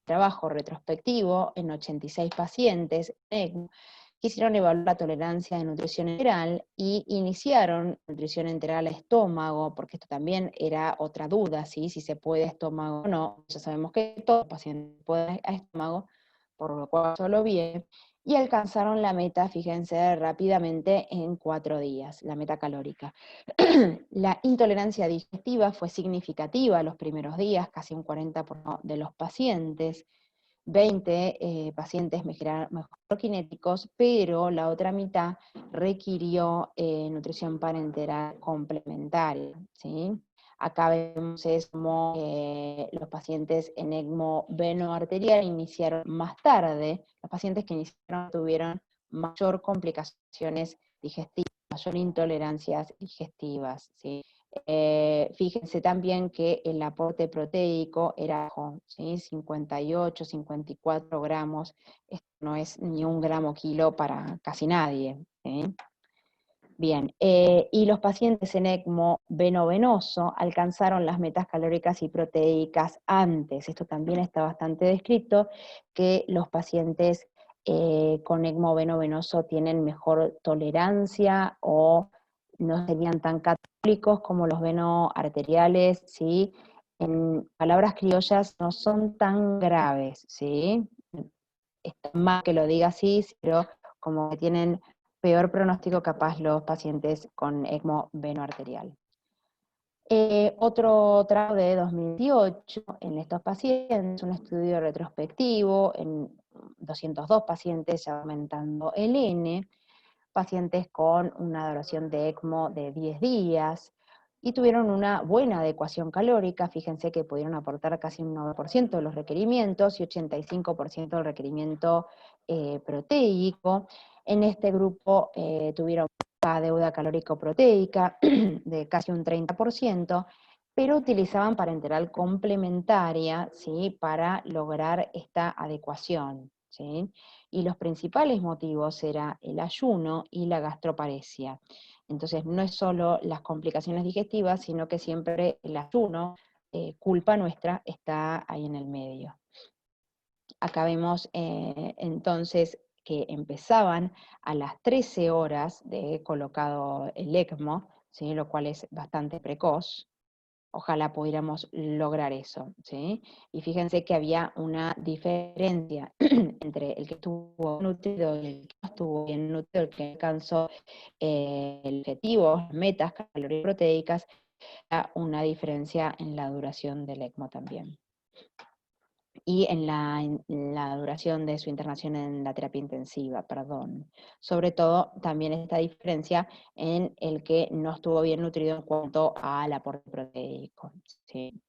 Speaker 1: trabajo retrospectivo en 86 pacientes en ECMO, quisieron evaluar la tolerancia de nutrición enteral y iniciaron nutrición enteral a estómago, porque esto también era otra duda, ¿sí? Si se puede a estómago o no. Ya sabemos que todo paciente puede a estómago, por lo cual solo bien, y alcanzaron la meta, fíjense, rápidamente en 4 días, la meta calórica. La intolerancia digestiva fue significativa los primeros días, casi un 40% de los pacientes. 20 pacientes mejoraron pero la otra mitad requirió nutrición parenteral complementaria, ¿sí? Acá vemos como los pacientes en ECMO veno-arterial iniciaron más tarde, los pacientes que iniciaron tuvieron mayor complicaciones digestivas, mayor intolerancias digestivas, ¿sí? Fíjense también que el aporte proteico era bajo, ¿sí? 58, 54 gramos, esto no es ni 1 gramo kilo para casi nadie, ¿sí? Bien, y los pacientes en ECMO venovenoso alcanzaron las metas calóricas y proteicas antes. Esto también está bastante descrito, que los pacientes con ECMO venovenoso tienen mejor tolerancia o no serían tan católicos como los venoarteriales, ¿sí? En palabras criollas, no son tan graves, ¿sí? Está mal que lo diga así, pero como que tienen peor pronóstico capaz los pacientes con ECMO venoarterial. Otro trabajo de 2018 en estos pacientes, un estudio retrospectivo en 202 pacientes, ya aumentando el N, pacientes con una duración de ECMO de 10 días, y tuvieron una buena adecuación calórica. Fíjense que pudieron aportar casi un 9% de los requerimientos y 85% del requerimiento proteico. En este grupo tuvieron baja deuda calórico-proteica de casi un 30%, pero utilizaban parenteral complementaria, ¿sí?, para lograr esta adecuación, ¿sí? Y los principales motivos eran el ayuno y la gastroparesia. Entonces no es solo las complicaciones digestivas, sino que siempre el ayuno, culpa nuestra, está ahí en el medio. Acá vemos entonces que empezaban a las 13 horas de colocado el ECMO, ¿sí?, lo cual es bastante precoz. Ojalá pudiéramos lograr eso, ¿sí? Y fíjense que había una diferencia entre el que estuvo nutrido y el que no estuvo bien nutrido, el que alcanzó el objetivo, las metas calóricas proteicas, una diferencia en la duración del ECMO también. Y en la duración de su internación en la terapia intensiva, perdón. Sobre todo, también esta diferencia en el que no estuvo bien nutrido en cuanto al aporte proteico, ¿sí?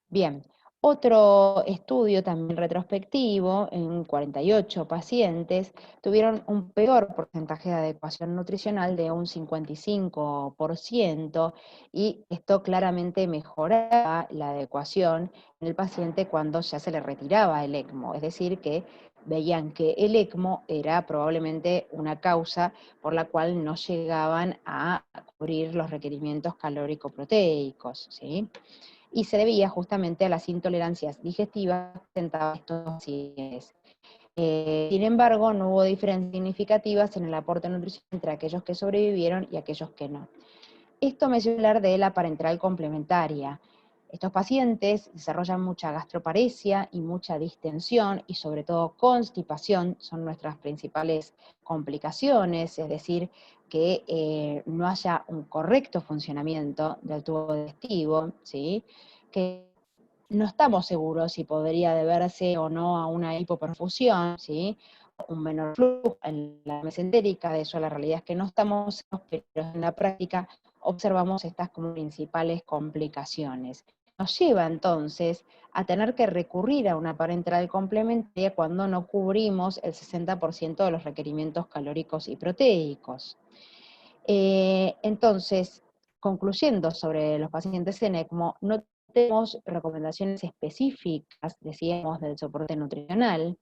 Speaker 1: Bien, otro estudio también retrospectivo, en 48 pacientes, tuvieron un peor porcentaje de adecuación nutricional de un 55%, y esto claramente mejoraba la adecuación en el paciente cuando ya se le retiraba el ECMO, es decir, que veían que el ECMO era probablemente una causa por la cual no llegaban a cubrir los requerimientos calórico-proteicos, ¿sí? Y se debía justamente a las intolerancias digestivas que presentaban estos pacientes. Sin embargo, no hubo diferencias significativas en el aporte nutricional entre aquellos que sobrevivieron y aquellos que no. Esto me suele hablar de la parenteral complementaria. Estos pacientes desarrollan mucha gastroparesia y mucha distensión y sobre todo constipación, son nuestras principales complicaciones, es decir, que no haya un correcto funcionamiento del tubo digestivo, ¿sí?, que no estamos seguros si podría deberse o no a una hipoperfusión, ¿sí?, un menor flujo en la mesentérica. De eso la realidad es que no estamos, pero en la práctica observamos estas como principales complicaciones. Nos lleva entonces a tener que recurrir a una parenteral complementaria cuando no cubrimos el 60% de los requerimientos calóricos y proteicos. Entonces, concluyendo sobre los pacientes en ECMO, no tenemos recomendaciones específicas, decíamos, del soporte nutricional.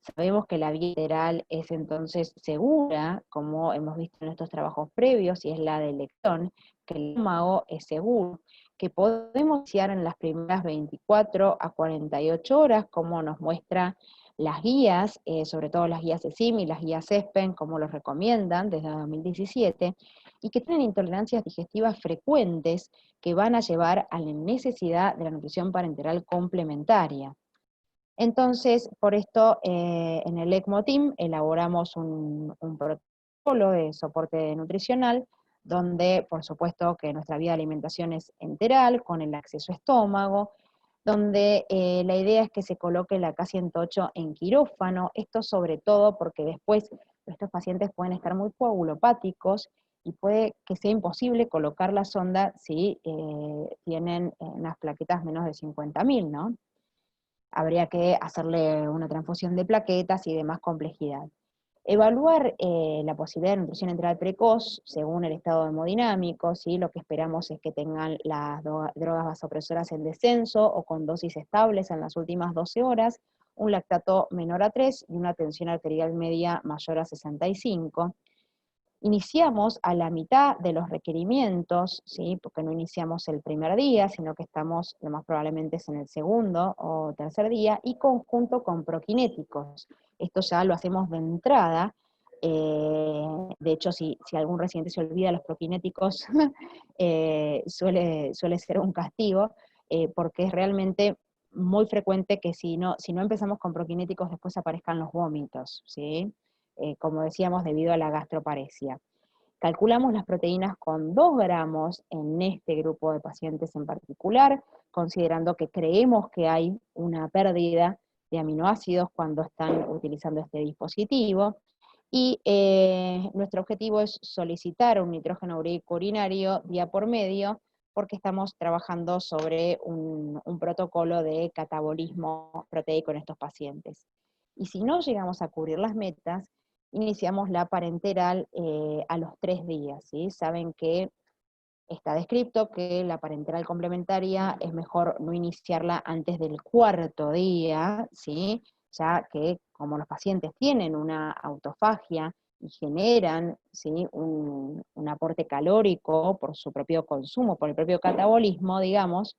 Speaker 1: Sabemos que la vía lateral es entonces segura, como hemos visto en estos trabajos previos, y es la de elección, que el estómago es seguro, que podemos iniciar en las primeras 24 a 48 horas, como nos muestra las guías, sobre todo las guías ESIM y las guías ESPEN, como los recomiendan desde 2017, y que tienen intolerancias digestivas frecuentes que van a llevar a la necesidad de la nutrición parenteral complementaria. Entonces, por esto, en el ECMO Team elaboramos un protocolo de soporte nutricional, donde, por supuesto, que nuestra vía de alimentación es enteral, con el acceso a estómago, donde la idea es que se coloque la K108 en quirófano, esto sobre todo porque después estos pacientes pueden estar muy coagulopáticos y puede que sea imposible colocar la sonda si tienen unas plaquetas menos de 50.000, ¿no? Habría que hacerle una transfusión de plaquetas y demás complejidad. Evaluar la posibilidad de nutrición enteral precoz según el estado hemodinámico, ¿sí? Lo que esperamos es que tengan las drogas vasopresoras en descenso o con dosis estables en las últimas 12 horas, un lactato menor a 3 y una tensión arterial media mayor a 65. Iniciamos a la mitad de los requerimientos, ¿sí? Porque no iniciamos el primer día, sino que estamos, lo más probablemente es en el segundo o tercer día, y conjunto con prokinéticos. Esto ya lo hacemos de entrada. De hecho, si algún residente se olvida los prokinéticos, suele ser un castigo, porque es realmente muy frecuente que si no empezamos con prokinéticos, después aparezcan los vómitos, ¿sí? Como decíamos, debido a la gastroparesia. Calculamos las proteínas con 2 gramos en este grupo de pacientes en particular, considerando que creemos que hay una pérdida de aminoácidos cuando están utilizando este dispositivo, y nuestro objetivo es solicitar un nitrógeno ureico urinario día por medio, porque estamos trabajando sobre un protocolo de catabolismo proteico en estos pacientes. Y si no llegamos a cubrir las metas, iniciamos la parenteral a los 3 días, ¿sí? Saben que está descrito que la parenteral complementaria es mejor no iniciarla antes del 4.º día, ¿sí? Ya que como los pacientes tienen una autofagia y generan, ¿sí?, un aporte calórico por su propio consumo, por el propio catabolismo, digamos,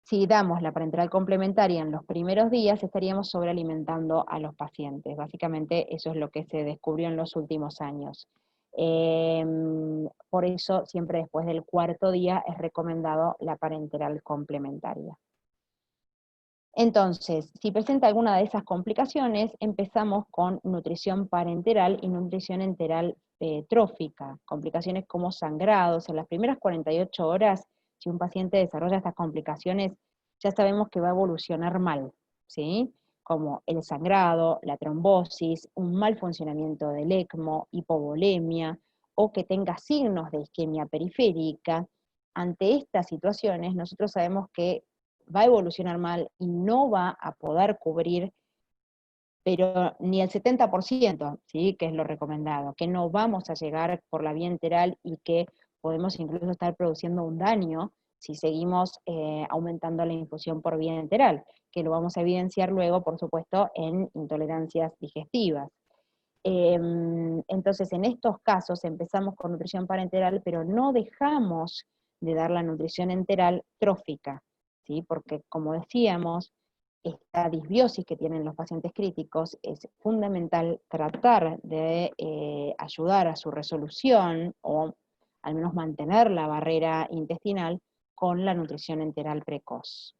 Speaker 1: si damos la parenteral complementaria en los primeros días, estaríamos sobrealimentando a los pacientes. Básicamente eso es lo que se descubrió en los últimos años. Por eso, siempre después del 4.º día es recomendado la parenteral complementaria. Entonces, si presenta alguna de esas complicaciones, empezamos con nutrición parenteral y nutrición enteral trófica, complicaciones como sangrados. En las primeras 48 horas, si un paciente desarrolla estas complicaciones, ya sabemos que va a evolucionar mal, ¿sí? Como el sangrado, la trombosis, un mal funcionamiento del ECMO, hipovolemia, o que tenga signos de isquemia periférica. Ante estas situaciones, nosotros sabemos que va a evolucionar mal y no va a poder cubrir, pero ni el 70%, ¿sí?, que es lo recomendado, que no vamos a llegar por la vía enteral y que podemos incluso estar produciendo un daño si seguimos aumentando la infusión por vía enteral, que lo vamos a evidenciar luego, por supuesto, en intolerancias digestivas. Entonces, en estos casos empezamos con nutrición parenteral, pero no dejamos de dar la nutrición enteral trófica, ¿sí? Porque, como decíamos, esta disbiosis que tienen los pacientes críticos es fundamental tratar de ayudar a su resolución, o al menos mantener la barrera intestinal con la nutrición enteral precoz.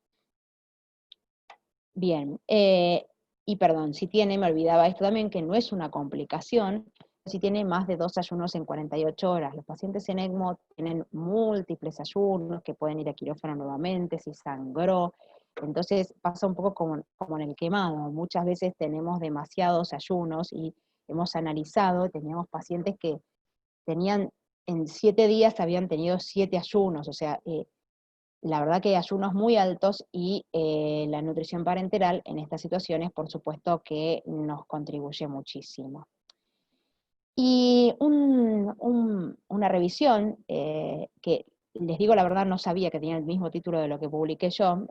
Speaker 1: Bien, y perdón, si tiene, me olvidaba esto también, que no es una complicación, si tiene más de 2 ayunos en 48 horas. Los pacientes en ECMO tienen múltiples ayunos, que pueden ir a quirófano nuevamente, si sangró. Entonces pasa un poco como en el quemado, muchas veces tenemos demasiados ayunos, y hemos analizado, teníamos pacientes que tenían, en 7 días habían tenido 7 ayunos, o sea, la verdad que hay ayunos muy altos, y la nutrición parenteral en estas situaciones, por supuesto que nos contribuye muchísimo. Y una revisión, que les digo la verdad, no sabía que tenía el mismo título de lo que publiqué yo,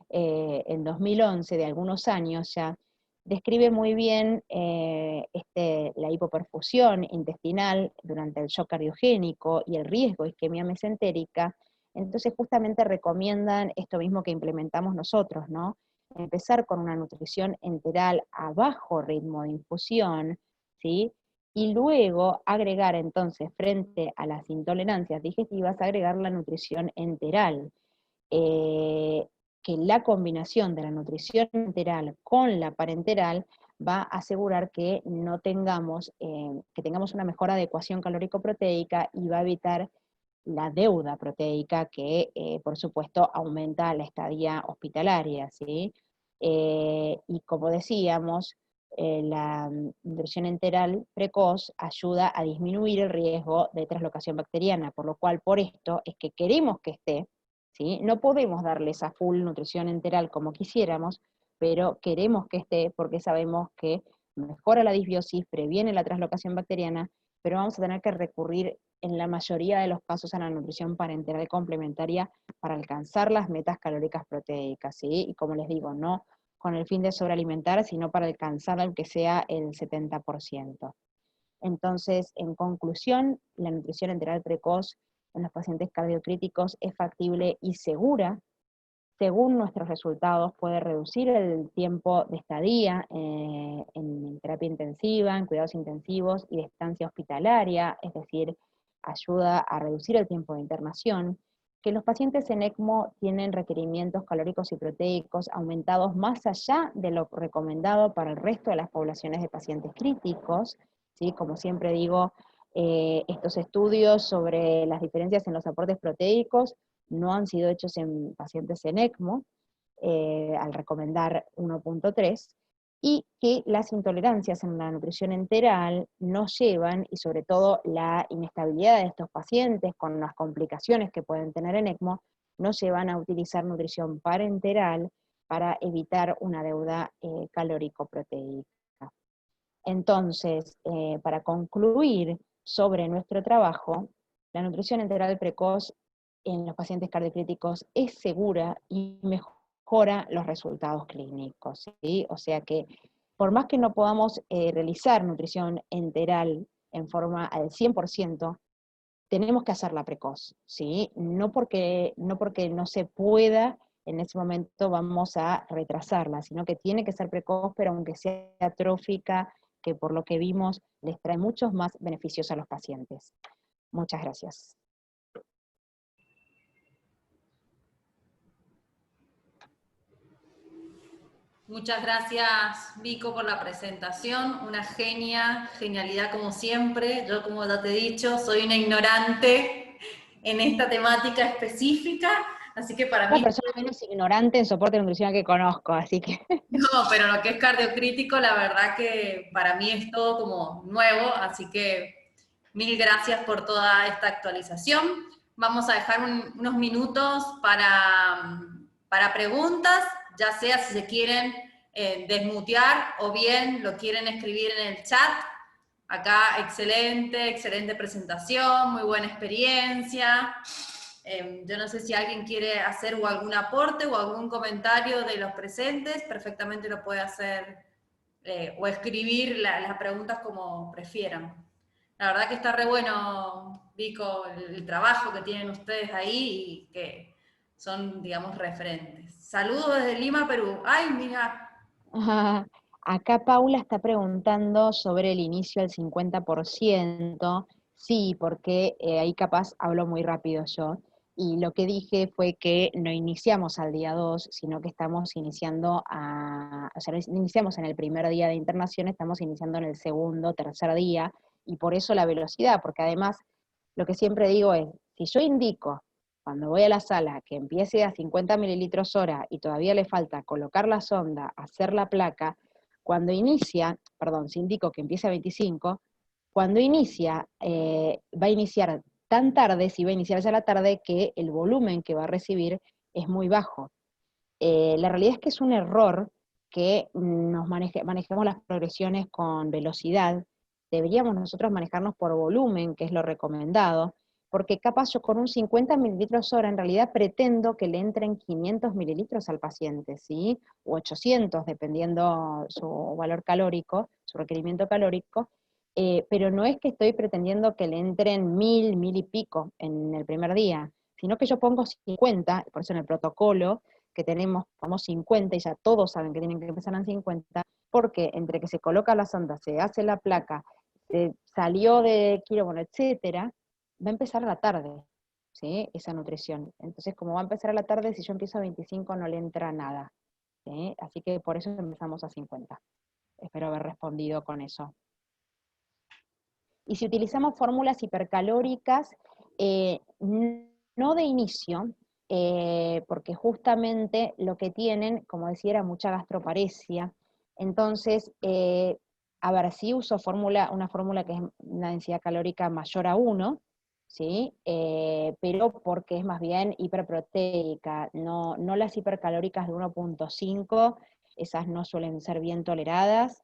Speaker 1: en 2011, de algunos años ya, describe muy bien la hipoperfusión intestinal durante el shock cardiogénico y el riesgo de isquemia mesentérica. Entonces justamente recomiendan esto mismo que implementamos nosotros, ¿no? Empezar con una nutrición enteral a bajo ritmo de infusión, ¿sí? Y luego agregar entonces, frente a las intolerancias digestivas, agregar la nutrición enteral. Que la combinación de la nutrición enteral con la parenteral va a asegurar que no tengamos, que tengamos una mejor adecuación calórico-proteica, y va a evitar la deuda proteica que, por supuesto, aumenta la estadía hospitalaria, ¿sí? Y como decíamos, la nutrición enteral precoz ayuda a disminuir el riesgo de traslocación bacteriana, por lo cual, por esto, es que queremos que esté, ¿sí? No podemos darle esa full nutrición enteral como quisiéramos, pero queremos que esté porque sabemos que mejora la disbiosis, previene la traslocación bacteriana, pero vamos a tener que recurrir en la mayoría de los casos a la nutrición parenteral complementaria para alcanzar las metas calóricas proteicas, ¿sí? Y como les digo, no con el fin de sobrealimentar, sino para alcanzar aunque sea el 70%. Entonces, en conclusión, la nutrición enteral precoz en los pacientes cardiocríticos es factible y segura. Según nuestros resultados, puede reducir el tiempo de estadía en terapia intensiva, en cuidados intensivos y de estancia hospitalaria, es decir, ayuda a reducir el tiempo de internación, que los pacientes en ECMO tienen requerimientos calóricos y proteicos aumentados más allá de lo recomendado para el resto de las poblaciones de pacientes críticos, ¿sí? Como siempre digo, estos estudios sobre las diferencias en los aportes proteicos no han sido hechos en pacientes en ECMO, al recomendar 1.3, y que las intolerancias en la nutrición enteral nos llevan, y sobre todo la inestabilidad de estos pacientes con las complicaciones que pueden tener en ECMO, nos llevan a utilizar nutrición parenteral para evitar una deuda calórico-proteica. Entonces, para concluir sobre nuestro trabajo, la nutrición enteral precoz en los pacientes cardiocríticos es segura y mejora los resultados clínicos, ¿sí? O sea que por más que no podamos realizar nutrición enteral en forma al 100%, tenemos que hacerla precoz, ¿sí? No porque no se pueda, en ese momento vamos a retrasarla, sino que tiene que ser precoz, pero aunque sea trófica, que por lo que vimos les trae muchos más beneficios a los pacientes. Muchas gracias.
Speaker 2: Muchas gracias, Vico, por la presentación. Una genialidad como siempre. Yo, como ya te he dicho, soy una ignorante en esta temática específica, así que para
Speaker 1: La
Speaker 2: mí...
Speaker 1: persona menos ignorante en soporte nutricional que conozco, así que...
Speaker 2: No, pero lo que es cardiocrítico, la verdad que para mí es todo como nuevo, así que mil gracias por toda esta actualización. Vamos a dejar unos minutos para preguntas, ya sea si se quieren desmutear o bien lo quieren escribir en el chat. Acá, excelente presentación, muy buena experiencia. Yo no sé si alguien quiere hacer o algún aporte o algún comentario de los presentes, perfectamente lo puede hacer o escribir las preguntas como prefieran. La verdad que está re bueno, Vico, el trabajo que tienen ustedes ahí y que son, digamos, referentes. Saludos desde Lima, Perú. ¡Ay, mira!
Speaker 1: Ajá. Acá Paula está preguntando sobre el inicio al 50%. Sí, porque ahí capaz hablo muy rápido yo, y lo que dije fue que no iniciamos al día 2, sino que estamos iniciando o sea, no iniciamos en el primer día de internación, estamos iniciando en el segundo, tercer día, y por eso la velocidad, porque además, lo que siempre digo es, si yo indico cuando voy a la sala que empiece a 50 mililitros hora y todavía le falta colocar la sonda, hacer la placa, cuando inicia, perdón, si indico que empiece a 25, cuando inicia, va a iniciar tan tarde, si va a iniciar ya la tarde, que el volumen que va a recibir es muy bajo. La realidad es que es un error que manejemos las progresiones con velocidad. Deberíamos nosotros manejarnos por volumen, que es lo recomendado, porque capaz yo con un 50 mililitros hora en realidad pretendo que le entren 500 mililitros al paciente, ¿sí? O 800, dependiendo su valor calórico, su requerimiento calórico, pero no es que estoy pretendiendo que le entren 1000 y pico en el primer día, sino que yo pongo 50, por eso en el protocolo que tenemos, ponemos 50 y ya todos saben que tienen que empezar en 50, porque entre que se coloca la sonda, se hace la placa, se salió de quirófano, etcétera, va a empezar a la tarde, ¿sí? Esa nutrición. Entonces, como va a empezar a la tarde, si yo empiezo a 25 no le entra nada, ¿sí? Así que por eso empezamos a 50. Espero haber respondido con eso. Y si utilizamos fórmulas hipercalóricas, no de inicio, porque justamente lo que tienen, como decía, era mucha gastroparesia. Entonces, a ver, sí uso una fórmula que es una densidad calórica mayor a 1, ¿sí? Pero porque es más bien hiperproteica, no las hipercalóricas de 1.5, esas no suelen ser bien toleradas,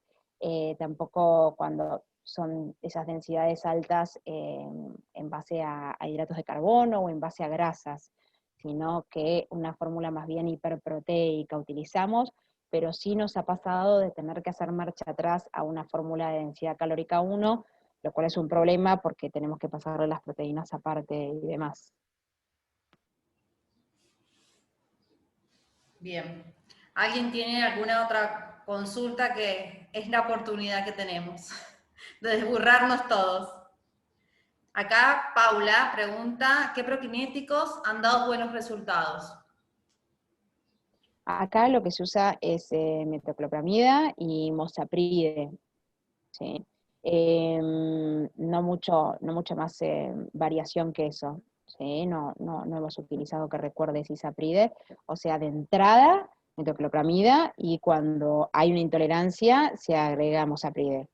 Speaker 1: tampoco cuando son esas densidades altas en base a hidratos de carbono o en base a grasas, sino que una fórmula más bien hiperproteica utilizamos pero sí nos ha pasado de tener que hacer marcha atrás a una fórmula de densidad calórica 1, lo cual es un problema porque tenemos que pasarle las proteínas aparte y demás.
Speaker 2: Bien. ¿Alguien tiene alguna otra consulta que es la oportunidad que tenemos de desburrarnos todos? Acá Paula pregunta, ¿qué prokinéticos han dado buenos resultados?
Speaker 1: Acá lo que se usa es metoclopramida y mosapride, ¿sí? No mucho más variación que eso, ¿sí? No hemos utilizado que recuerde cisapride, o sea, de entrada, metoclopramida, y cuando hay una intolerancia, se agrega mosapride.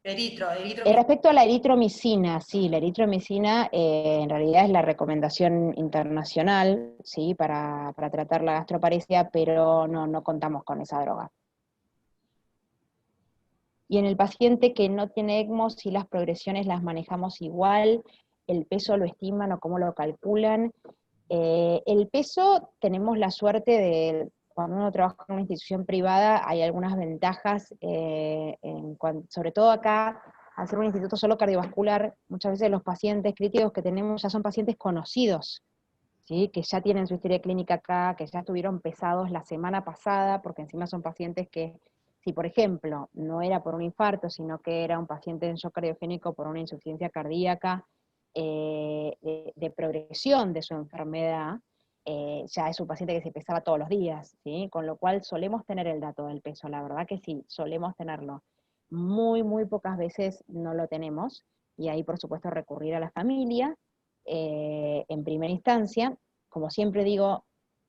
Speaker 2: Eritromis.
Speaker 1: Respecto a la eritromicina, sí, la eritromicina en realidad es la recomendación internacional, ¿sí? Para tratar la gastroparesia, pero no contamos con esa droga. Y en el paciente que no tiene ECMO, si las progresiones las manejamos igual, el peso lo estiman o cómo lo calculan. El peso, tenemos la suerte de, cuando uno trabaja en una institución privada, hay algunas ventajas, sobre todo acá, al ser un instituto solo cardiovascular, muchas veces los pacientes críticos que tenemos ya son pacientes conocidos, ¿sí? Que ya tienen su historia clínica acá, que ya estuvieron pesados la semana pasada, porque encima son pacientes que, si por ejemplo no era por un infarto, sino que era un paciente en shock cardiogénico por una insuficiencia cardíaca, de progresión de su enfermedad, ya es un paciente que se pesaba todos los días, ¿sí? Con lo cual solemos tener el dato del peso, la verdad que sí, solemos tenerlo. Muy pocas veces no lo tenemos, y ahí por supuesto recurrir a la familia, en primera instancia. Como siempre digo,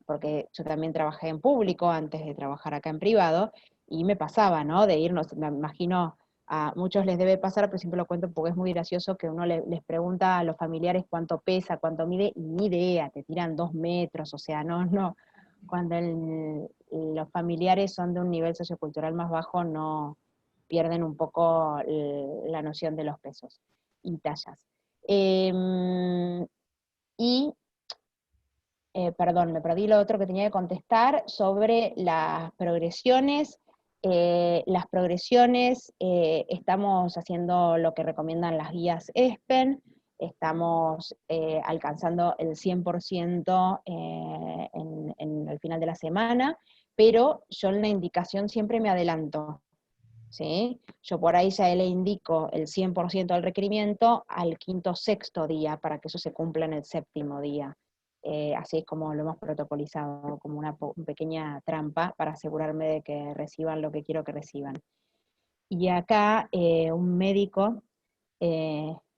Speaker 1: porque yo también trabajé en público antes de trabajar acá en privado, y me pasaba, ¿no? De irnos, me imagino a muchos les debe pasar, pero siempre lo cuento porque es muy gracioso que uno les pregunta a los familiares cuánto pesa, cuánto mide, y ni idea, te tiran 2 metros, o sea, cuando los familiares son de un nivel sociocultural más bajo, no pierden un poco la noción de los pesos y tallas. Y perdón, me perdí lo otro que tenía que contestar sobre las progresiones. Estamos haciendo lo que recomiendan las guías ESPEN, estamos alcanzando el 100% en el final de la semana, pero yo en la indicación siempre me adelanto, ¿sí? Yo por ahí ya le indico el 100% del requerimiento al quinto o sexto día, para que eso se cumpla en el séptimo día. Así es como lo hemos protocolizado, como una pequeña trampa para asegurarme de que reciban lo que quiero que reciban. Y acá un médico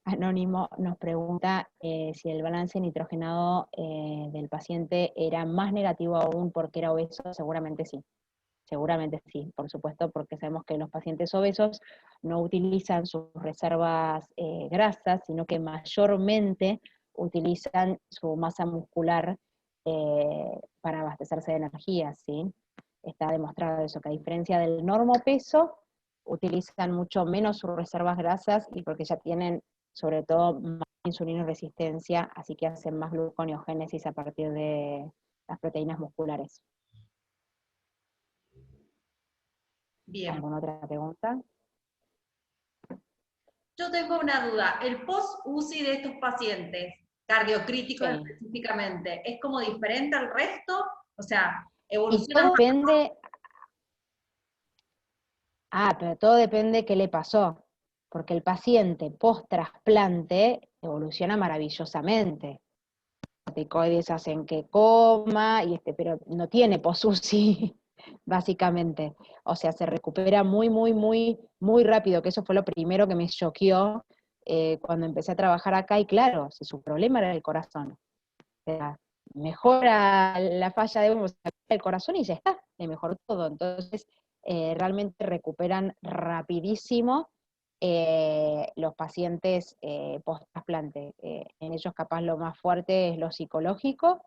Speaker 1: anónimo nos pregunta si el balance nitrogenado del paciente era más negativo aún porque era obeso. Seguramente sí. Seguramente sí, por supuesto, porque sabemos que los pacientes obesos no utilizan sus reservas grasas, sino que mayormente utilizan su masa muscular para abastecerse de energía, ¿sí? Está demostrado eso, que a diferencia del normopeso, utilizan mucho menos sus reservas grasas, y porque ya tienen sobre todo más insulinoresistencia, así que hacen más gluconeogénesis a partir de las proteínas musculares.
Speaker 2: Bien.
Speaker 1: ¿Alguna otra pregunta?
Speaker 2: Yo tengo una duda. El post-UCI de estos pacientes, cardiocríticos
Speaker 1: Sí.
Speaker 2: específicamente, ¿es como diferente al resto? O sea,
Speaker 1: Y
Speaker 2: ¿evolucionan
Speaker 1: todo
Speaker 2: más?
Speaker 1: depende, pero todo depende qué le pasó, porque el paciente post-trasplante evoluciona maravillosamente. Los corticoides hacen que coma, pero no tiene post-UCI, básicamente. O sea, se recupera muy rápido, que eso fue lo primero que me choqueó cuando empecé a trabajar acá, y claro, si su problema era el corazón. O sea, mejora la falla de el corazón y ya está, le mejoró todo. Entonces, realmente recuperan rapidísimo los pacientes post-trasplante. En ellos capaz lo más fuerte es lo psicológico,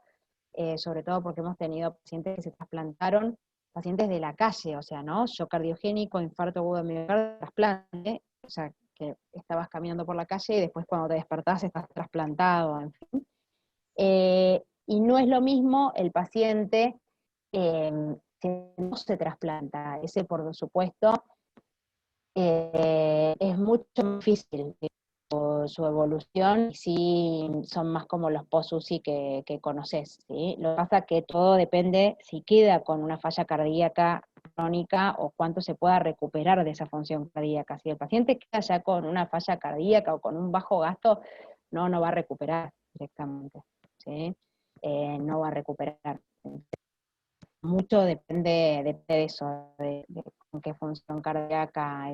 Speaker 1: sobre todo porque hemos tenido pacientes que se trasplantaron, pacientes de la calle, o sea, ¿no? Shock cardiogénico, infarto agudo de miocardio, trasplante, o sea, que estabas caminando por la calle y después cuando te despertás estás trasplantado, en fin. Y no es lo mismo el paciente si no se trasplanta. Ese, por supuesto, es mucho más difícil su evolución, y sí son más como los post-UCI que conoces, ¿sí? Lo que pasa es que todo depende si queda con una falla cardíaca crónica o cuánto se pueda recuperar de esa función cardíaca. Si el paciente queda ya con una falla cardíaca o con un bajo gasto, no va a recuperar directamente, ¿sí? No va a recuperar. Mucho depende de eso, de con qué función cardíaca.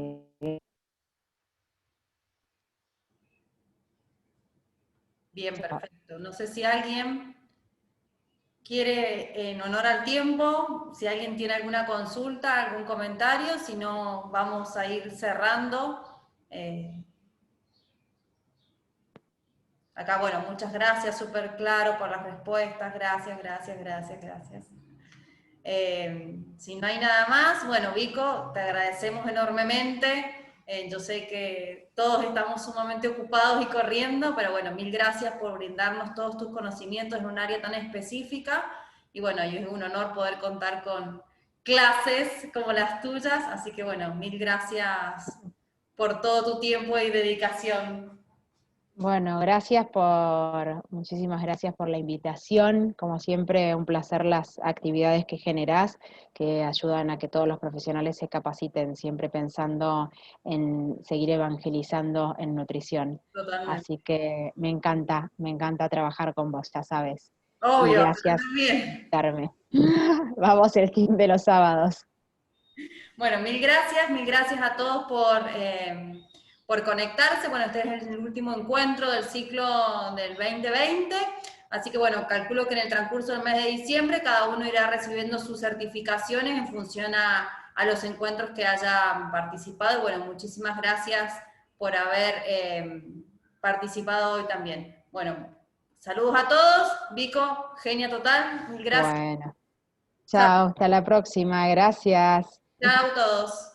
Speaker 2: Bien, perfecto. No sé si alguien quiere, en honor al tiempo, si alguien tiene alguna consulta, algún comentario, si no, vamos a ir cerrando. Acá, bueno, muchas gracias, súper claro por las respuestas, gracias, gracias, gracias, gracias. Si no hay nada más, bueno, Vico, te agradecemos enormemente. Yo sé que todos estamos sumamente ocupados y corriendo, pero bueno, mil gracias por brindarnos todos tus conocimientos en un área tan específica. Y bueno, y es un honor poder contar con clases como las tuyas, así que bueno, mil gracias por todo tu tiempo y dedicación.
Speaker 1: Bueno, muchísimas gracias por la invitación. Como siempre, un placer las actividades que generás, que ayudan a que todos los profesionales se capaciten, siempre pensando en seguir evangelizando en nutrición.
Speaker 2: Totalmente.
Speaker 1: Así que me encanta trabajar con vos, ya sabes. Y
Speaker 2: Obvio,
Speaker 1: gracias
Speaker 2: también.
Speaker 1: por invitarme. Vamos el team de los sábados.
Speaker 2: Bueno, mil gracias a todos por conectarse. Bueno, este es el último encuentro del ciclo del 2020, así que bueno, calculo que en el transcurso del mes de diciembre cada uno irá recibiendo sus certificaciones en función a los encuentros que hayan participado. Y bueno, muchísimas gracias por haber participado hoy también. Bueno, saludos a todos. Vico, genia total, mil gracias.
Speaker 1: Bueno, chao, hasta la próxima, gracias.
Speaker 2: Chao a todos.